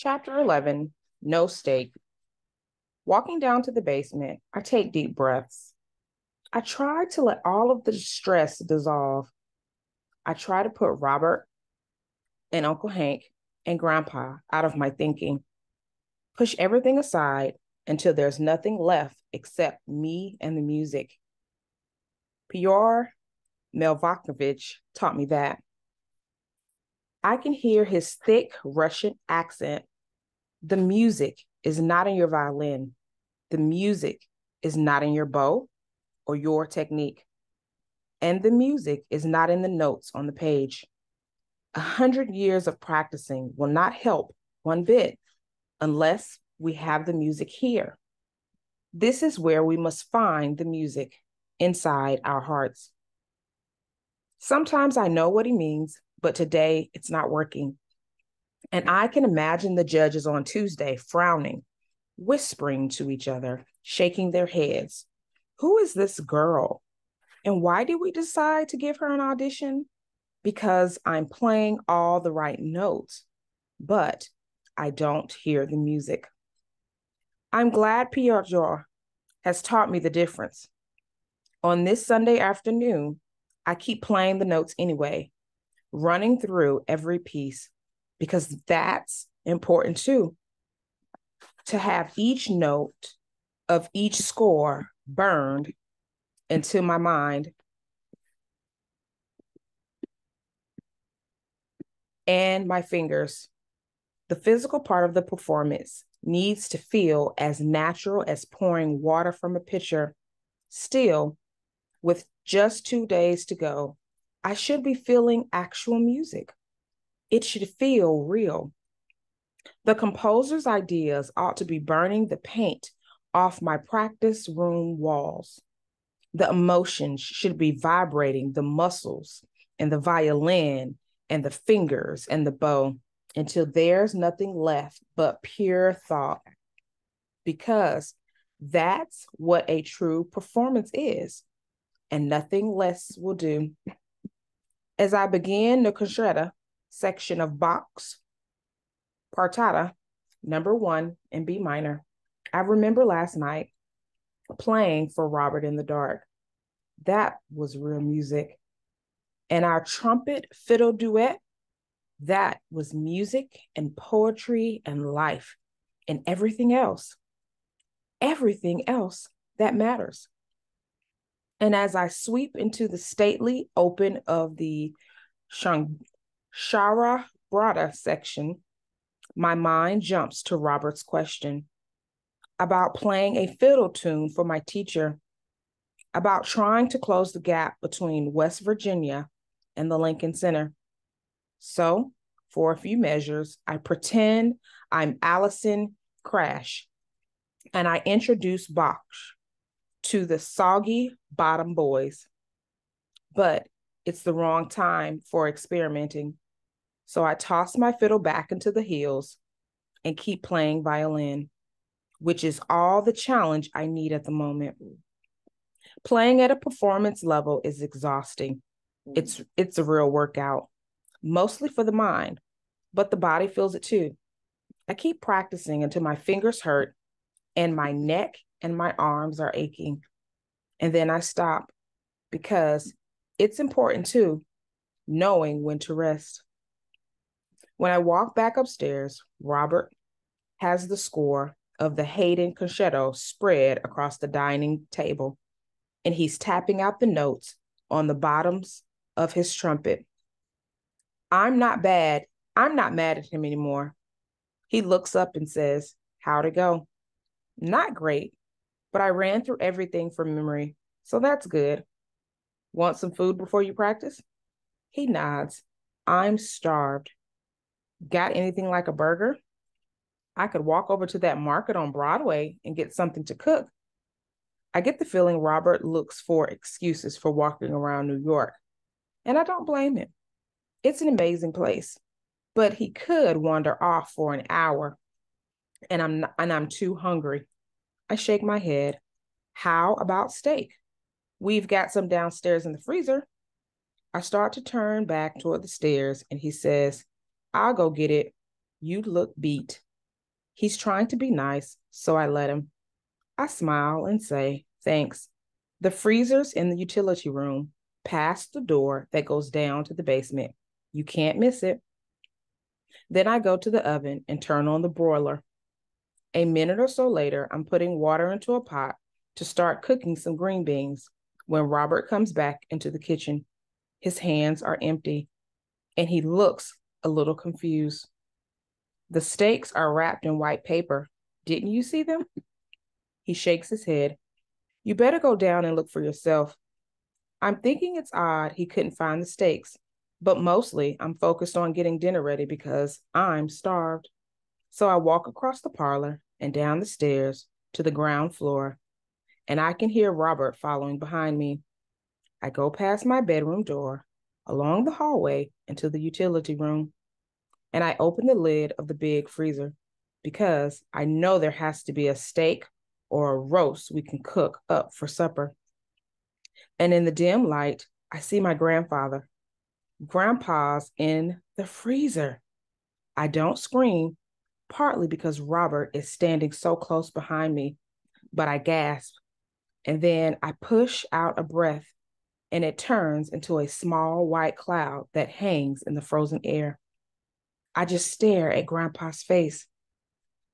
Chapter 11, No Steak. Walking down to the basement, I take deep breaths. I try to let all of the stress dissolve. I try to put Robert and Uncle Hank and Grandpa out of my thinking, push everything aside until there's nothing left except me and the music. Pyotr Melvakovich taught me that. I can hear his thick Russian accent. The music is not in your violin. The music is not in your bow or your technique. And the music is not in the notes on the page. 100 years of practicing will not help one bit unless we have the music here. This is where we must find the music inside our hearts. Sometimes I know what he means, but today it's not working. And I can imagine the judges on Tuesday frowning, whispering to each other, shaking their heads. Who is this girl? And why did we decide to give her an audition? Because I'm playing all the right notes, but I don't hear the music. I'm glad Piotr has taught me the difference. On this Sunday afternoon, I keep playing the notes anyway, running through every piece, because that's important too. To have each note of each score burned into my mind and my fingers. The physical part of the performance needs to feel as natural as pouring water from a pitcher. Still, with just 2 days to go, I should be feeling actual music. It should feel real. The composer's ideas ought to be burning the paint off my practice room walls. The emotions should be vibrating the muscles and the violin and the fingers and the bow until there's nothing left but pure thought. Because that's what a true performance is, and nothing less will do. As I begin the concerta section of Bach's Partata, number 1 in B minor, I remember last night playing for Robert in the dark. That was real music. And our trumpet fiddle duet, that was music and poetry and life and everything else that matters. And as I sweep into the stately open of the Shara Brada section, my mind jumps to Robert's question about playing a fiddle tune for my teacher, about trying to close the gap between West Virginia and the Lincoln Center. So, for a few measures, I pretend I'm Allison Crash, and I introduce Bach to the Soggy Bottom Boys. But it's the wrong time for experimenting. So I toss my fiddle back into the hills and keep playing violin, which is all the challenge I need at the moment. Playing at a performance level is exhausting. It's a real workout, mostly for the mind, but the body feels it too. I keep practicing until my fingers hurt and my neck and my arms are aching. And then I stop because it's important too, knowing when to rest. When I walk back upstairs, Robert has the score of the Haydn concerto spread across the dining table, and he's tapping out the notes on the bottoms of his trumpet. I'm not mad at him anymore. He looks up and says, "How'd it go?" Not great, but I ran through everything from memory, so that's good. Want some food before you practice? He nods. I'm starved. Got anything like a burger? I could walk over to that market on Broadway and get something to cook. I get the feeling Robert looks for excuses for walking around New York, and I don't blame him. It's an amazing place, but he could wander off for an hour, and I'm too hungry. I shake my head. How about steak? We've got some downstairs in the freezer. I start to turn back toward the stairs, and he says, I'll go get it. You look beat. He's trying to be nice, so I let him. I smile and say, thanks. The freezer's in the utility room, past the door that goes down to the basement. You can't miss it. Then I go to the oven and turn on the broiler. A minute or so later, I'm putting water into a pot to start cooking some green beans when Robert comes back into the kitchen. His hands are empty, and he looks a little confused. The steaks are wrapped in white paper. Didn't you see them? He shakes his head. You better go down and look for yourself. I'm thinking it's odd he couldn't find the steaks, but mostly I'm focused on getting dinner ready because I'm starved. So I walk across the parlor and down the stairs to the ground floor, and I can hear Robert following behind me. I go past my bedroom door, along the hallway into the utility room, and I open the lid of the big freezer because I know there has to be a steak or a roast we can cook up for supper. And in the dim light, I see my grandfather. Grandpa's in the freezer. I don't scream, partly because Robert is standing so close behind me, but I gasp. And then I push out a breath, and it turns into a small white cloud that hangs in the frozen air. I just stare at Grandpa's face,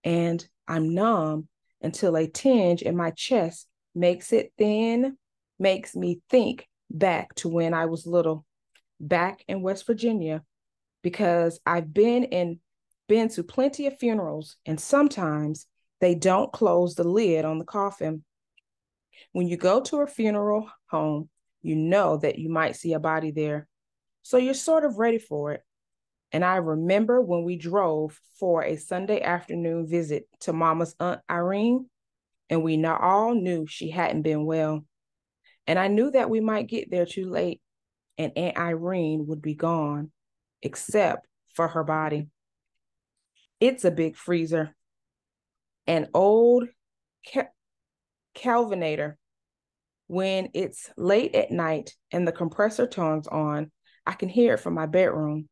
and I'm numb until a tinge in my chest makes me think back to when I was little, back in West Virginia, because I've been to plenty of funerals, and sometimes they don't close the lid on the coffin. When you go to a funeral home, you know that you might see a body there. So you're sort of ready for it. And I remember when we drove for a Sunday afternoon visit to Mama's Aunt Irene, and we all knew she hadn't been well. And I knew that we might get there too late, and Aunt Irene would be gone, except for her body. It's a big freezer, an old Calvinator. When it's late at night and the compressor turns on, I can hear it from my bedroom.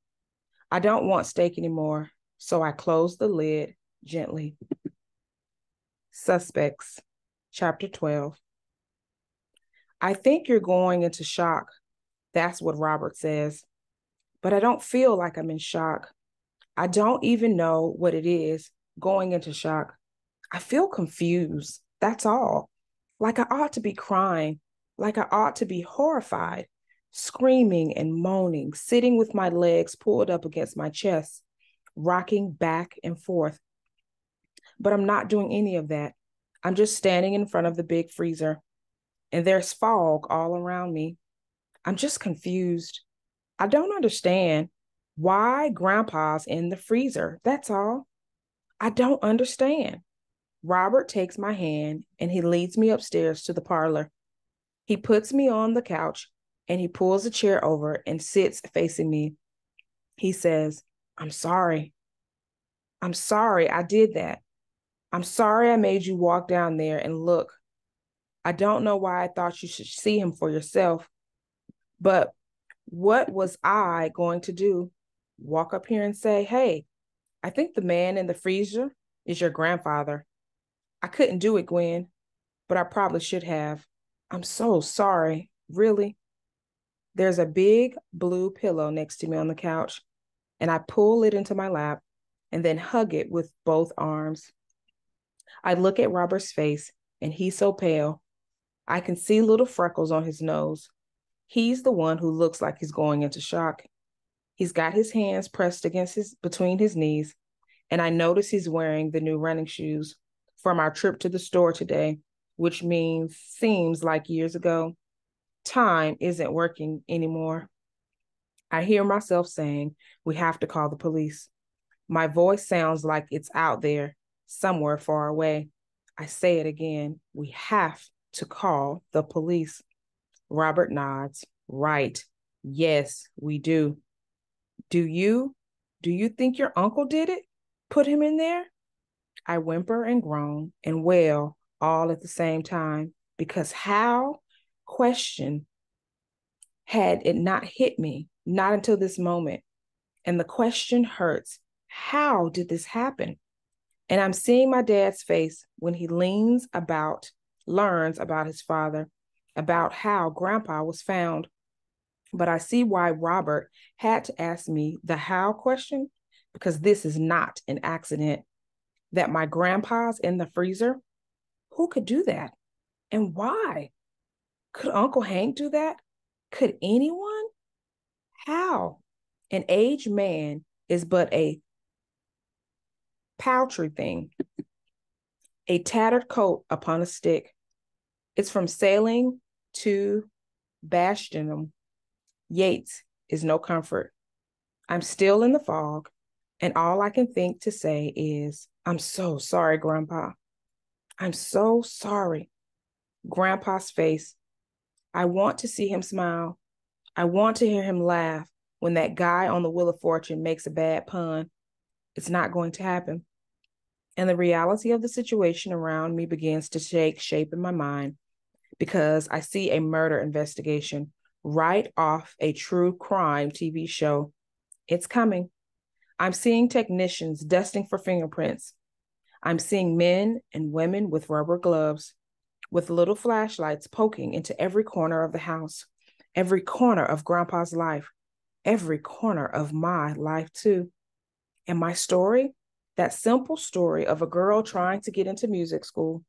I don't want steak anymore, so I close the lid gently. Suspects, Chapter 12. I think you're going into shock. That's what Robert says. But I don't feel like I'm in shock. I don't even know what it is going into shock. I feel confused. That's all. Like I ought to be crying, like I ought to be horrified, screaming and moaning, sitting with my legs pulled up against my chest, rocking back and forth. But I'm not doing any of that. I'm just standing in front of the big freezer, and there's fog all around me. I'm just confused. I don't understand why Grandpa's in the freezer. That's all. I don't understand. Robert takes my hand and he leads me upstairs to the parlor. He puts me on the couch and he pulls a chair over and sits facing me. He says, I'm sorry. I'm sorry I did that. I'm sorry I made you walk down there and look. I don't know why I thought you should see him for yourself. But what was I going to do? Walk up here and say, hey, I think the man in the freezer is your grandfather. I couldn't do it, Gwen, but I probably should have. I'm so sorry. Really? There's a big blue pillow next to me on the couch, and I pull it into my lap and then hug it with both arms. I look at Robert's face, and he's so pale. I can see little freckles on his nose. He's the one who looks like he's going into shock. He's got his hands pressed between his knees, and I notice he's wearing the new running shoes from our trip to the store today, which seems like years ago. Time isn't working anymore. I hear myself saying, we have to call the police. My voice sounds like it's out there, somewhere far away. I say it again, we have to call the police. Robert nods. Right. Yes, we do. Do you? Do you think your uncle did it? Put him in there? I whimper and groan and wail all at the same time because question had it not hit me, not until this moment. And the question hurts. How did this happen? And I'm seeing my dad's face when he learns about his father, about how Grandpa was found. But I see why Robert had to ask me the how question, because this is not an accident. That my grandpa's in the freezer? Who could do that? And why? Could Uncle Hank do that? Could anyone? How? An aged man is but a paltry thing, a tattered coat upon a stick. It's from sailing to bastion. Yates is no comfort. I'm still in the fog, and all I can think to say is, I'm so sorry, Grandpa. I'm so sorry. Grandpa's face. I want to see him smile. I want to hear him laugh when that guy on the Wheel of Fortune makes a bad pun. It's not going to happen. And the reality of the situation around me begins to take shape in my mind because I see a murder investigation right off a true crime TV show. It's coming. I'm seeing technicians dusting for fingerprints. I'm seeing men and women with rubber gloves, with little flashlights poking into every corner of the house, every corner of Grandpa's life, every corner of my life too. And my story, that simple story of a girl trying to get into music school,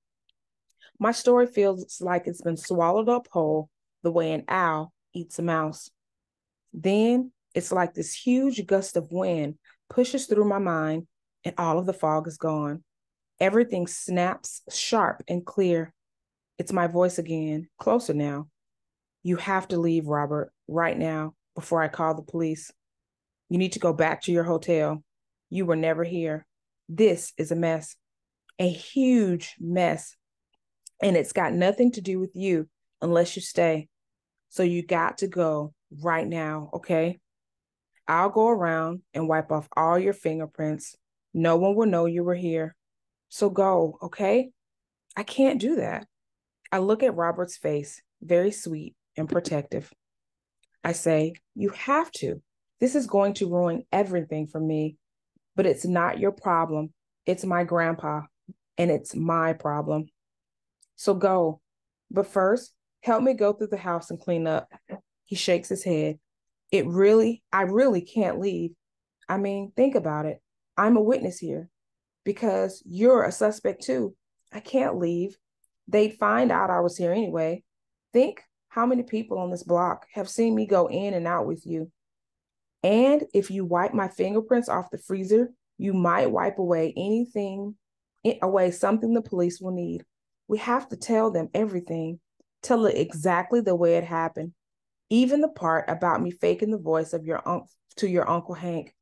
my story feels like it's been swallowed up whole the way an owl eats a mouse. Then it's like this huge gust of wind pushes through my mind and all of the fog is gone. Everything snaps sharp and clear. It's my voice again, closer now. You have to leave, Robert, right now before I call the police. You need to go back to your hotel. You were never here. This is a mess, a huge mess. And it's got nothing to do with you unless you stay. So you got to go right now, okay? I'll go around and wipe off all your fingerprints. No one will know you were here. So go, okay? I can't do that. I look at Robert's face, very sweet and protective. I say, you have to. This is going to ruin everything for me, but it's not your problem. It's my grandpa, and it's my problem. So go. But first, help me go through the house and clean up. He shakes his head. I really can't leave. I mean, think about it. I'm a witness here because you're a suspect too. I can't leave. They'd find out I was here anyway. Think how many people on this block have seen me go in and out with you. And if you wipe my fingerprints off the freezer, you might wipe away something the police will need. We have to tell them everything. Tell it exactly the way it happened. Even the part about me faking the voice of your Uncle Hank.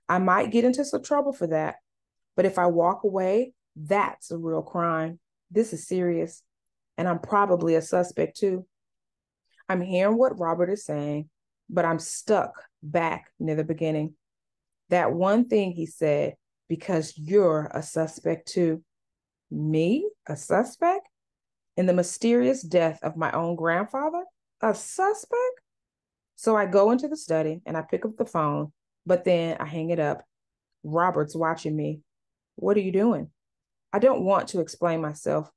I might get into some trouble for that. But if I walk away, that's a real crime. This is serious. And I'm probably a suspect too. I'm hearing what Robert is saying, but I'm stuck back near the beginning. That one thing he said, because you're a suspect too. Me, a suspect? In the mysterious death of my own grandfather? A suspect? So I go into the study and I pick up the phone, but then I hang it up. Robert's watching me. What are you doing? I don't want to explain myself.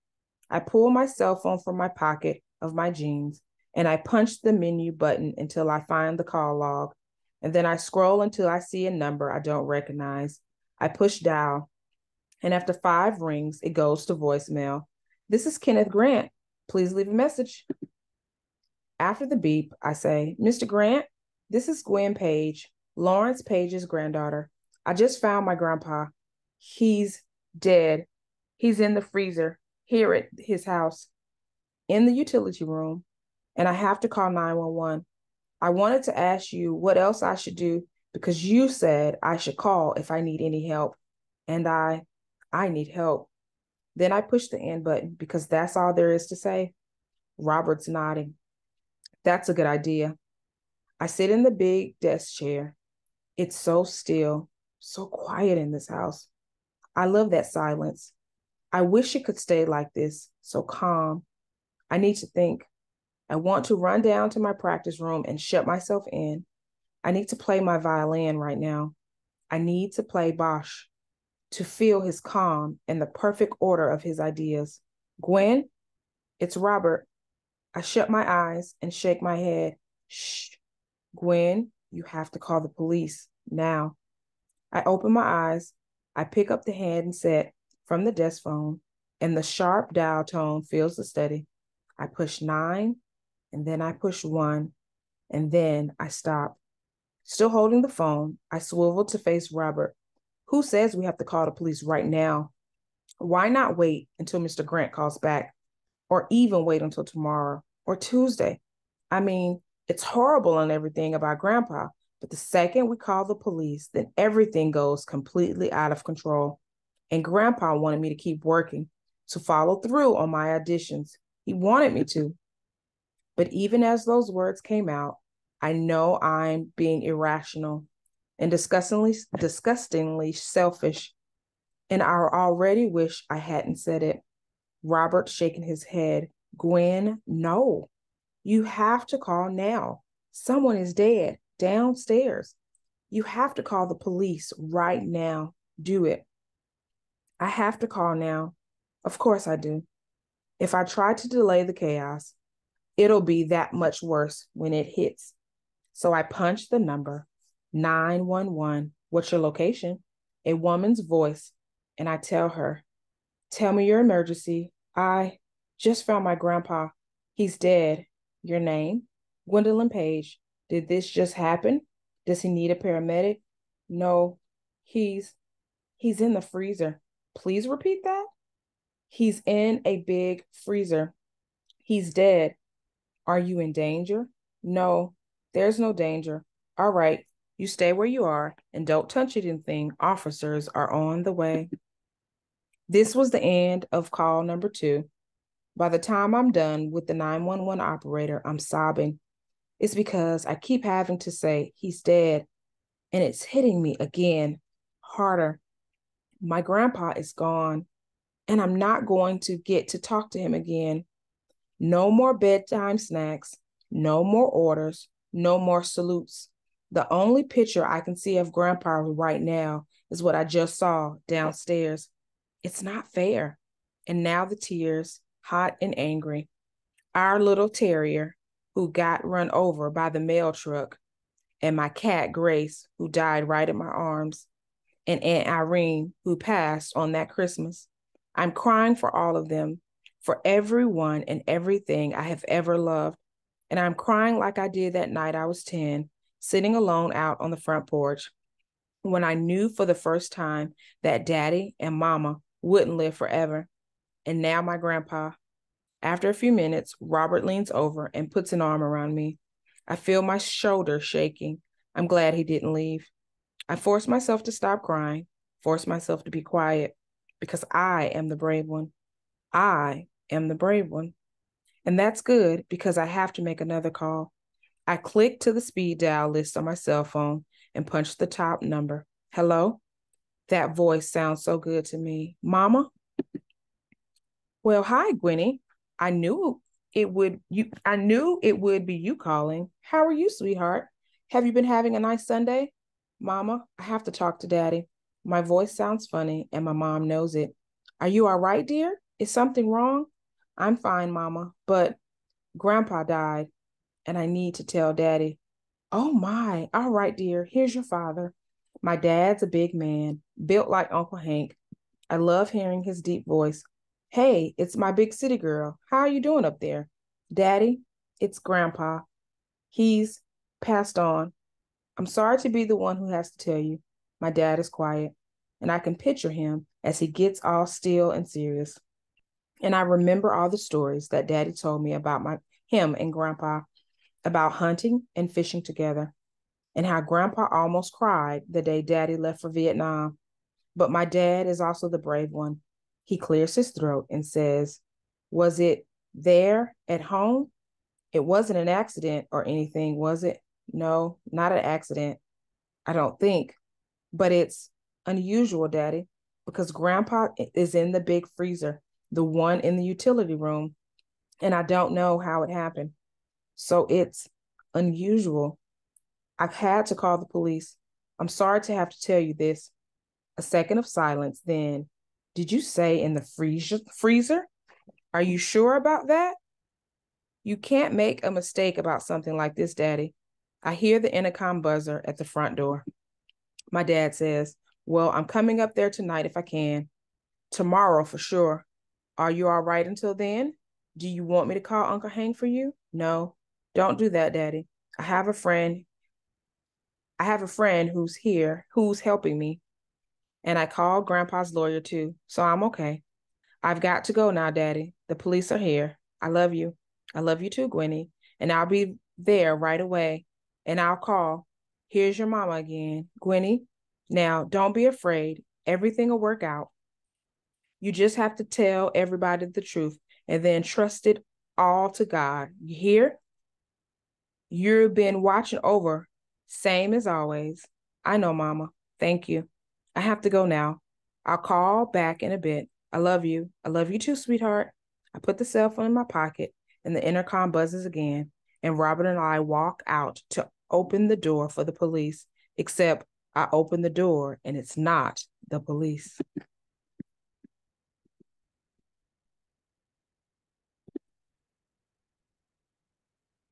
I pull my cell phone from my pocket of my jeans and I punch the menu button until I find the call log. And then I scroll until I see a number I don't recognize. I push dial. And after 5 rings, it goes to voicemail. This is Kenneth Grant. Please leave a message. After the beep, I say, Mr. Grant, this is Gwen Page, Lawrence Page's granddaughter. I just found my grandpa. He's dead. He's in the freezer here at his house in the utility room, and I have to call 911. I wanted to ask you what else I should do because you said I should call if I need any help, and I need help. Then I push the end button because that's all there is to say. Robert's nodding. That's a good idea. I sit in the big desk chair. It's so still, so quiet in this house. I love that silence. I wish it could stay like this, so calm. I need to think. I want to run down to my practice room and shut myself in. I need to play my violin right now. I need to play Bosch. to feel his calm and the perfect order of his ideas. Gwen, it's Robert. I shut my eyes and shake my head. Shh, Gwen, you have to call the police now. I open my eyes. I pick up the handset from the desk phone, and the sharp dial tone fills the study. I push 9, and then I push 1, and then I stop. Still holding the phone, I swivel to face Robert. Who says we have to call the police right now? Why not wait until Mr. Grant calls back, or even wait until tomorrow or Tuesday? I mean, it's horrible and everything about Grandpa, but the second we call the police, then everything goes completely out of control. And Grandpa wanted me to keep working, to follow through on my auditions. He wanted me to. But even as those words came out, I know I'm being irrational and disgustingly selfish. And I already wish I hadn't said it. Robert shaking his head. Gwen, no. You have to call now. Someone is dead downstairs. You have to call the police right now. Do it. I have to call now. Of course I do. If I try to delay the chaos, it'll be that much worse when it hits. So I punch the number 911. What's your location? A woman's voice. And I tell her, tell me your emergency. I just found my grandpa. He's dead. Your name? Gwendolyn Page. Did this just happen? Does he need a paramedic? No, he's in the freezer. Please repeat that. He's in a big freezer. He's dead. Are you in danger? No, there's no danger. All right, you stay where you are and don't touch anything. Officers are on the way. This was the end of call number 2. By the time I'm done with the 911 operator, I'm sobbing. It's because I keep having to say he's dead, and it's hitting me again, harder. My grandpa is gone, and I'm not going to get to talk to him again. No more bedtime snacks, no more orders, no more salutes. The only picture I can see of Grandpa right now is what I just saw downstairs. It's not fair. And now the tears, hot and angry. Our little terrier, who got run over by the mail truck, and my cat, Grace, who died right in my arms, and Aunt Irene, who passed on that Christmas. I'm crying for all of them, for everyone and everything I have ever loved. And I'm crying like I did that night I was 10, sitting alone out on the front porch, when I knew for the first time that Daddy and Mama wouldn't live forever. And now my grandpa. After a few minutes, Robert leans over and puts an arm around me. I feel my shoulder shaking. I'm glad he didn't leave. I force myself to stop crying, force myself to be quiet, because I am the brave one. I am the brave one. And that's good, because I have to make another call. I click to the speed dial list on my cell phone and punch the top number. Hello? That voice sounds so good to me. Mama? Well, hi, Gwenny. I knew it would be you calling. How are you, sweetheart? Have you been having a nice Sunday? Mama, I have to talk to Daddy. My voice sounds funny, and my mom knows it. Are you all right, dear? Is something wrong? I'm fine, Mama, but Grandpa died, and I need to tell Daddy. Oh my, all right, dear. Here's your father. My dad's a big man, built like Uncle Hank. I love hearing his deep voice. Hey, it's my big city girl. How are you doing up there? Daddy, it's Grandpa. He's passed on. I'm sorry to be the one who has to tell you. My dad is quiet, and I can picture him as he gets all still and serious. And I remember all the stories that Daddy told me about him and Grandpa, about hunting and fishing together, and how Grandpa almost cried the day Daddy left for Vietnam. But my dad is also the brave one. He clears his throat and says, was it there at home? It wasn't an accident or anything, was it? No, not an accident, I don't think. But it's unusual, Daddy, because Grandpa is in the big freezer, the one in the utility room, and I don't know how it happened. So it's unusual. I've had to call the police. I'm sorry to have to tell you this. A second of silence, then, did you say in the freezer? Are you sure about that? You can't make a mistake about something like this, Daddy. I hear the intercom buzzer at the front door. My dad says, well, I'm coming up there tonight if I can. Tomorrow for sure. Are you all right until then? Do you want me to call Uncle Hank for you? No, don't do that, Daddy. I have a friend who's here, who's helping me. And I called Grandpa's lawyer too, so I'm okay. I've got to go now, Daddy. The police are here. I love you. I love you too, Gwenny. And I'll be there right away. And I'll call. Here's your mama again, Gwenny. Now, don't be afraid. Everything will work out. You just have to tell everybody the truth and then trust it all to God. You hear? You've been watching over, same as always. I know, Mama. Thank you. I have to go now. I'll call back in a bit. I love you. I love you too, sweetheart. I put the cell phone in my pocket and the intercom buzzes again. And Robert and I walk out to open the door for the police, except I open the door and it's not the police.